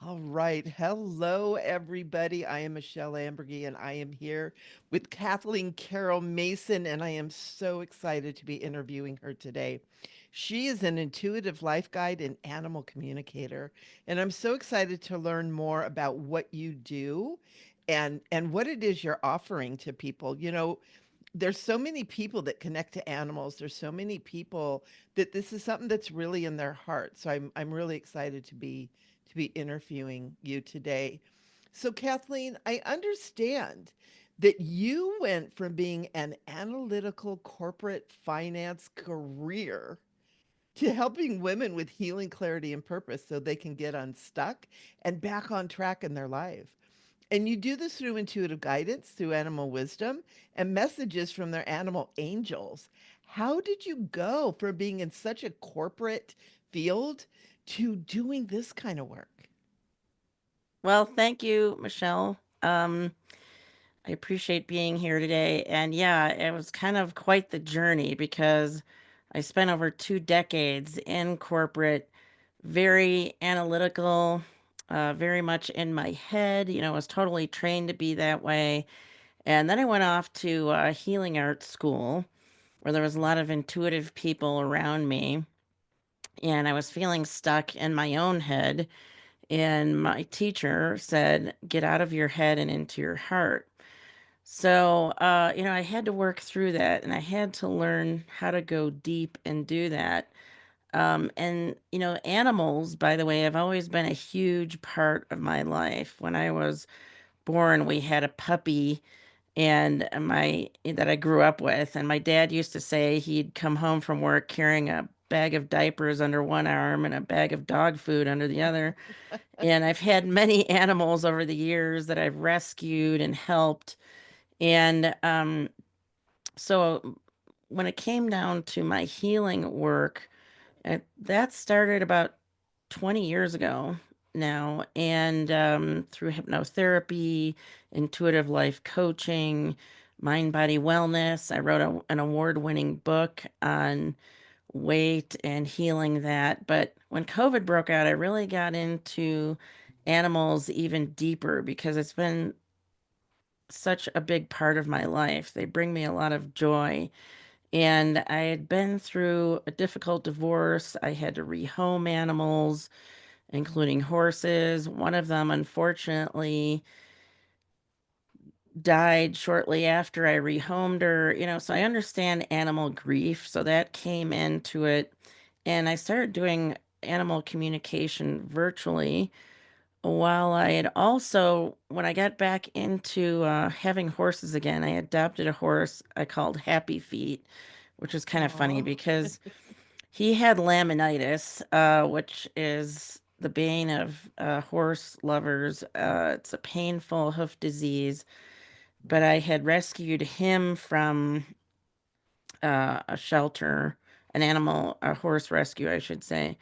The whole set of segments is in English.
All right. Hello, everybody. I am Michele Amburgey, and I am here with Kathleen Carroll Mason, and I am so excited to be interviewing her today. She is an intuitive life guide and animal communicator, and I'm so excited to learn more about what you do and what it is you're offering to people. There's so many people that connect to animals. There's so many people that this is something that's really in their heart. So I'm really excited to be interviewing you today. So Kathleen, I understand that you went from being an analytical corporate finance career to helping women with healing, clarity, and purpose so they can get unstuck and back on track in their life. And you do this through intuitive guidance, through animal wisdom, and messages from their animal angels. How did you go from being in such a corporate field to doing this kind of work? Well, thank you, Michelle. I appreciate being here today. And yeah, it was kind of quite the journey because I spent over 2 decades in corporate, very analytical, very much in my head. I was totally trained to be that way. And then I went off to healing arts school where there was a lot of intuitive people around me. And I was feeling stuck in my own head. And my teacher said, get out of your head and into your heart. So, I had to work through that and I had to learn how to go deep and do that. Animals, by the way, have always been a huge part of my life. When I was born, we had a puppy and my that I grew up with, and my dad used to say he'd come home from work carrying a bag of diapers under one arm and a bag of dog food under the other. And I've had many animals over the years that I've rescued and helped. And so when it came down to my healing work, that started about 20 years ago now. And through hypnotherapy, intuitive life coaching, mind body wellness, I wrote an award winning book on weight and healing that. But when COVID broke out, I really got into animals even deeper because it's been such a big part of my life. They bring me a lot of joy. And I had been through a difficult divorce. I had to rehome animals, including horses. One of them, unfortunately, died shortly after I rehomed her. So I understand animal grief. So that came into it. And I started doing animal communication virtually. While I had also, when I got back into having horses again, I adopted a horse I called Happy Feet, which is kind of funny Oh, because he had laminitis, which is the bane of horse lovers. It's a painful hoof disease, but I had rescued him from a shelter, a horse rescue, I should say.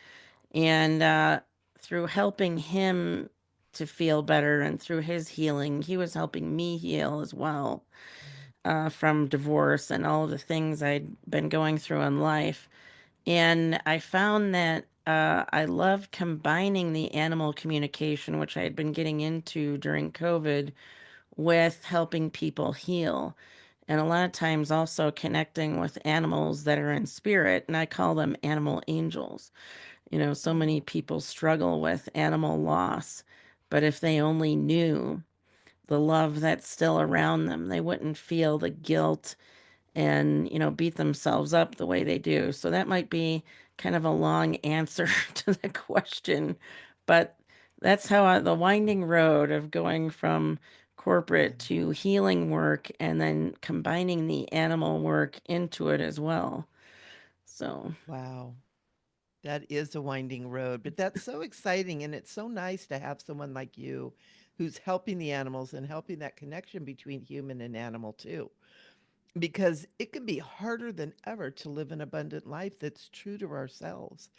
And through helping him to feel better and through his healing, he was helping me heal as well from divorce and all the things I'd been going through in life. And I found that I love combining the animal communication, which I had been getting into during COVID, with helping people heal. And a lot of times also connecting with animals that are in spirit, and I call them animal angels. So many oh, people struggle with animal loss, but if they only knew the love that's still around them, they wouldn't feel the guilt and, beat themselves up the way they do. So that might be kind of a long answer to the question, but that's how the winding road of going from corporate to healing work and then combining the animal work into it as well. So, wow. That is a winding road, but that's so exciting. And it's so nice to have someone like you who's helping the animals and helping that connection between human and animal too. Because it can be harder than ever to live an abundant life that's true to ourselves.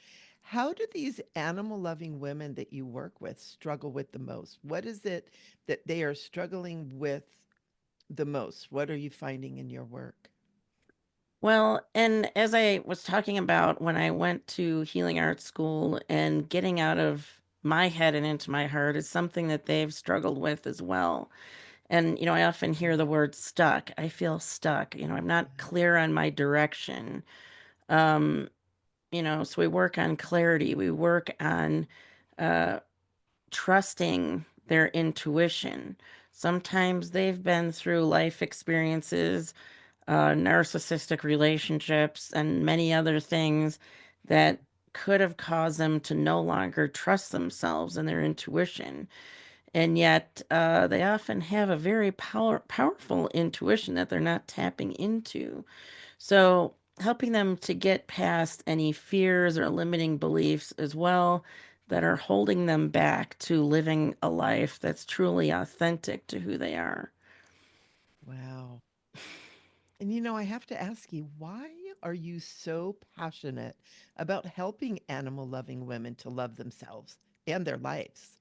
How do these animal loving women that you work with struggle with the most? What is it that they are struggling with the most? What are you finding in your work? well, and as I was talking about when I went to healing arts school and getting out of my head and into my heart is something that they've struggled with as well. And, I often hear the word stuck. I feel stuck. I'm not Yeah. clear on my direction. Um, so we work on clarity. We work on uh, trusting their intuition. Sometimes they've been through life experiences, narcissistic relationships, and many other things that could have caused them to no longer trust themselves and their intuition. And yet, they often have a very powerful intuition that they're not tapping into. So, helping them to get past any fears or limiting beliefs as well that are holding them back to living a life that's truly authentic to who they are. Wow. And I have to ask you, why are you so passionate about helping animal loving women to love themselves and their lives?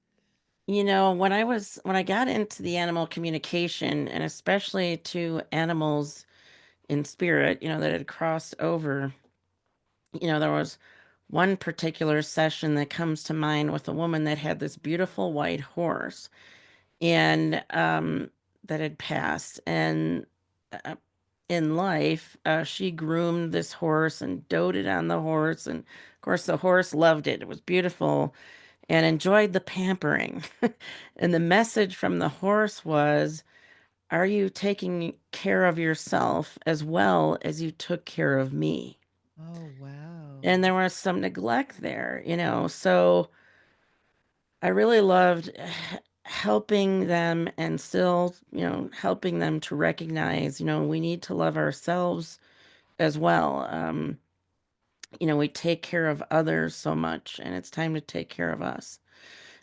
When I got into the animal communication and especially to animals in spirit, that had crossed over, there was one particular session that comes to mind with a woman that had this beautiful white horse and that had passed. And uh, in life, she groomed this horse and doted on the horse. And of course, the horse loved it. It was beautiful and enjoyed the pampering. And the message from the horse was, are you taking care of yourself as well as you took care of me? Oh, And wow. there was some neglect there, so I really loved helping them and still, helping them to recognize, we need to love ourselves as well. We take care of others so much, and it's time to take care of us.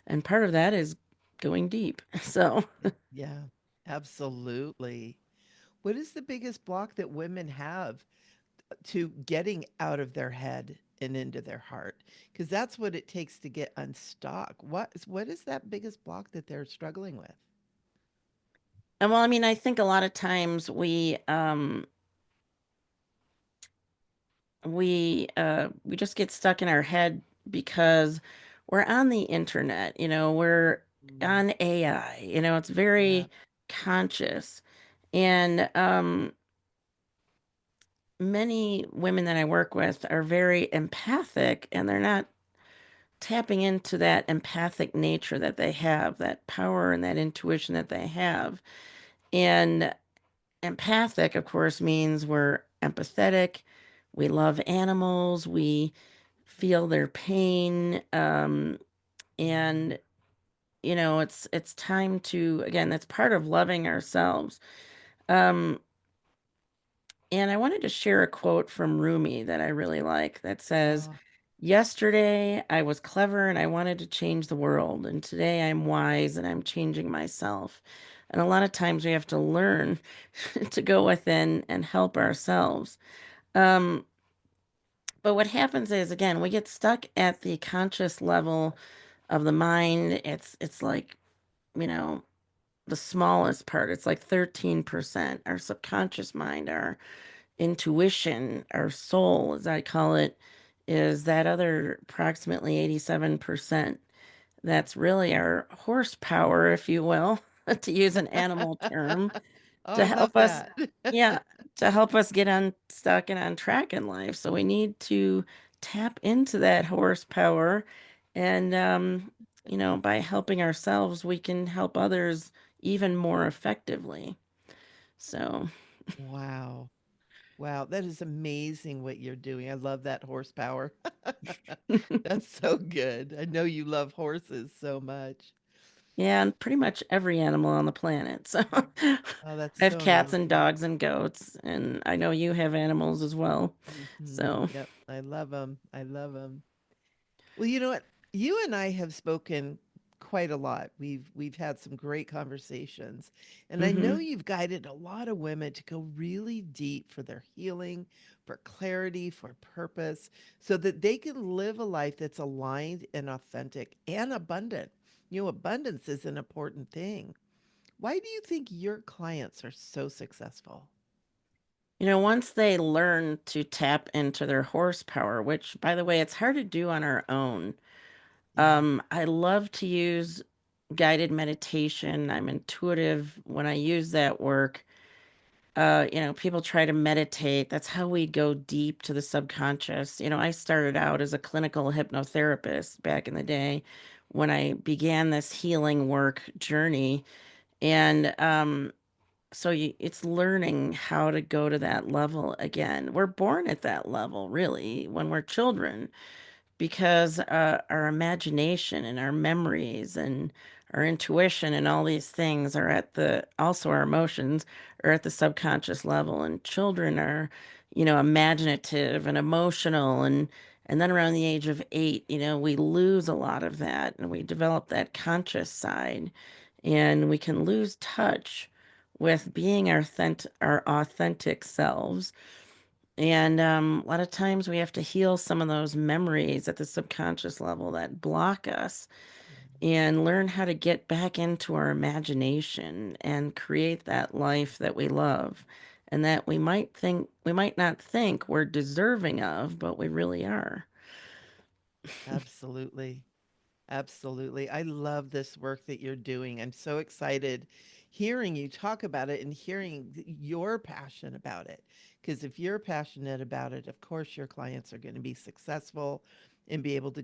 And part of that is going deep. So, Yeah, absolutely. What is the biggest block that women have to getting out of their head and into their heart? Because that's what it takes to get unstuck. What is that biggest block that they're struggling with? and well, I mean, I think a lot of times we just get stuck in our head because we're on the internet, we're Mm, on AI, it's yeah. very conscious. And many women that I work with are very empathic and they're not tapping into that empathic nature that they have, that power and that intuition that they have. And empathic, of course, means we're empathetic, we love animals, we feel their pain, Mm, and it's time to, again, that's part of loving ourselves. um and I wanted to share a quote from Rumi that I really like that says, oh, yesterday I was clever and I wanted to change the world, and today I'm wise and I'm changing myself. And a lot of times we have to learn to go within and help ourselves. um but what happens is, again, we get stuck at the conscious level of the mind. It's like, you know, the smallest part. It's like 13%. Our subconscious mind, our intuition, our soul, as I call it, is that other approximately 87%. That's really our horsepower, if you will, to use an animal term, oh, to I love help us, that. yeah, to help us get unstuck and on track in life. So we need to tap into that horsepower. And, by helping ourselves, we can help others even more effectively. So, Wow. Wow, that is amazing what you're doing. I love that horsepower. That's so good. I know you love horses so much. yeah, and pretty much every animal on the planet. So I Oh, that's have so cats and amazing. dogs and goats, and I know you have animals as well. So, Yep, I love them. I love them. Well, you know what? You and I have spoken quite a lot. We've had some great conversations. And I know hmm you've guided a lot of women to go really deep for their healing, for clarity, for purpose, so that they can live a life that's aligned and authentic and abundant. Abundance is an important thing. Why do you think your clients are so successful? once they learn to tap into their horsepower, which, by the way, it's hard to do on our own. I love to use guided meditation. I'm intuitive when I use that work. People try to meditate. That's how we go deep to the subconscious. I started out as a clinical hypnotherapist back in the day when I began this healing work journey. And it's learning how to go to that level again. We're born at that level, really, when we're children because our imagination and our memories and our intuition and all these things are at the also our emotions are at the subconscious level, and children are imaginative and emotional, and then around the age of 8 we lose a lot of that and we develop that conscious side, and we can lose touch with being our authentic selves. And a lot of times we have to heal some of those memories at the subconscious level that block us and learn how to get back into our imagination and create that life that we love and that we might not think we're deserving of, but we really are. Absolutely. Absolutely. I love this work that you're doing. I'm so excited hearing you talk about it and hearing your passion about it. Because if you're passionate about it, of course your clients are going to be successful and be able to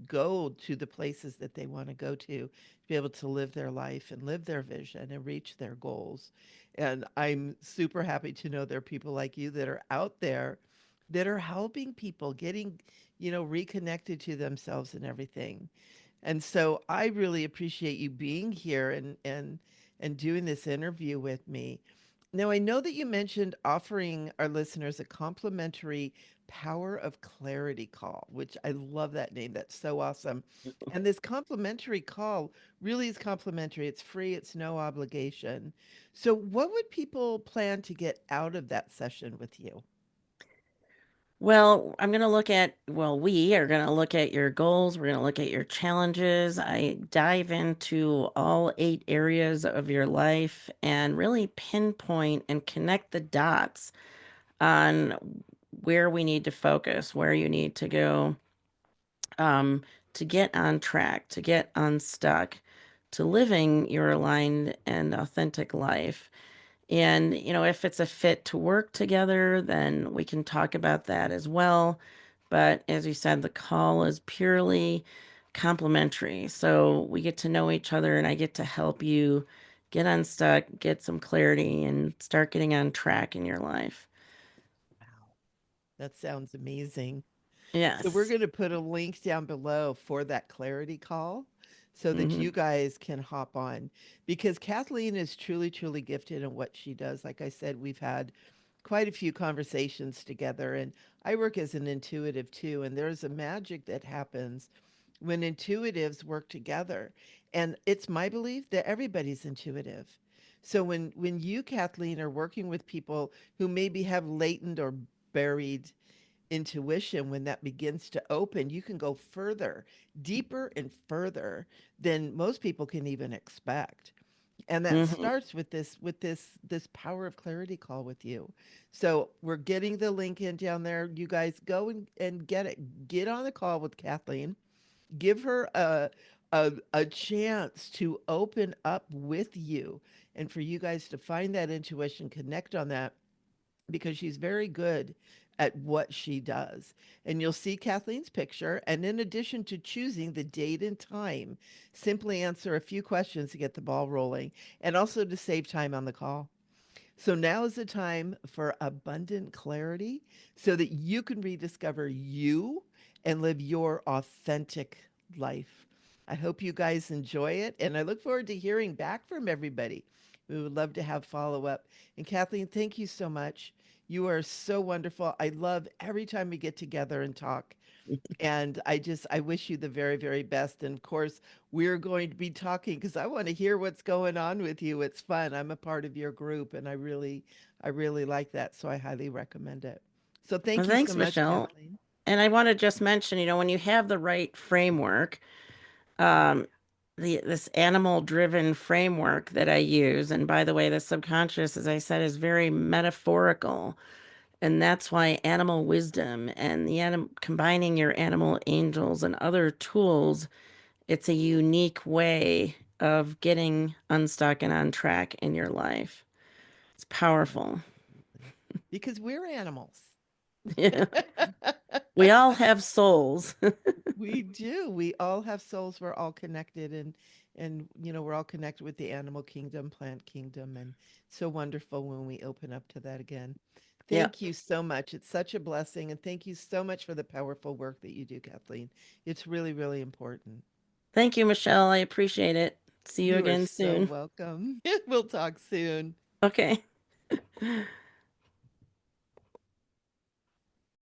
go to the places that they want to go to be able to live their life and live their vision and reach their goals. And I'm super happy to know there are people like you that are out there that are helping people getting, reconnected to themselves and everything. And so I really appreciate you being here and doing this interview with me. Now I know that you mentioned offering our listeners a complimentary Power of Clarity call, which I love that name. That's so awesome. And this complimentary call really is complimentary. It's free, it's no obligation. So what would people plan to get out of that session with you? We are going to look at your goals. We're going to look at your challenges. I dive into all 8 areas of your life and really pinpoint and connect the dots on where we need to focus, where you need to go um, to get on track, to get unstuck, to living your aligned and authentic life. And, if it's a fit to work together, then we can talk about that as well. But as you said, the call is purely complimentary. So we get to know each other and I get to help you get unstuck, get some clarity, and start getting on track in your life. Wow, that sounds amazing. So we're Yes. going to put a link down below for that clarity call so that Hmm. you guys can hop on because Kathleen is truly, truly gifted in what she does. Like I said, we've had quite a few conversations together, and I work as an intuitive too. And there's a magic that happens when intuitives work together. And it's my belief that everybody's intuitive. So when you, Kathleen, are working with people who maybe have latent or buried intuition, when that begins to open, you can go further, deeper and further than most people can even expect. And that Hmm. starts with this power of clarity call with you. So we're getting the link in down there. You guys go and get it. Get on the call with Kathleen. Give her a chance to open up with you and for you guys to find that intuition, connect on that because she's very good at what she does. And you'll see Kathleen's picture. And in addition to choosing the date and time, simply answer a few questions to get the ball rolling and also to save time on the call. So now is the time for abundant clarity so that you can rediscover you and live your authentic life. I hope you guys enjoy it, and I look forward to hearing back from everybody. We would love to have follow up. And Kathleen, thank you so much. You are so wonderful. I love every time we get together and talk. And I wish you the very, very best. And of course, we're going to be talking because I want to hear what's going on with you. It's fun. I'm a part of your group and I really like that. So I highly recommend it. So Well, thank you so thanks, much, Michelle. Kathleen. And I want to just mention, when you have the right framework, um, this animal driven framework that I use, and by the way, the subconscious, as I said, is very metaphorical. And that's why animal wisdom and combining your animal angels and other tools it's a unique way of getting unstuck and on track in your life. It's powerful. Absolutely. Because we're animals. Yeah. We all have souls. We do. We all have souls. We're all connected and we're all connected with the animal kingdom, plant kingdom, and so wonderful when we open up to that again. Yeah. Thank you so much. It's such a blessing and thank you so much for the powerful work that you do, Kathleen. It's really, really important. Thank you, Michelle. I appreciate it. See you You are again so soon. welcome. We'll talk soon. Okay.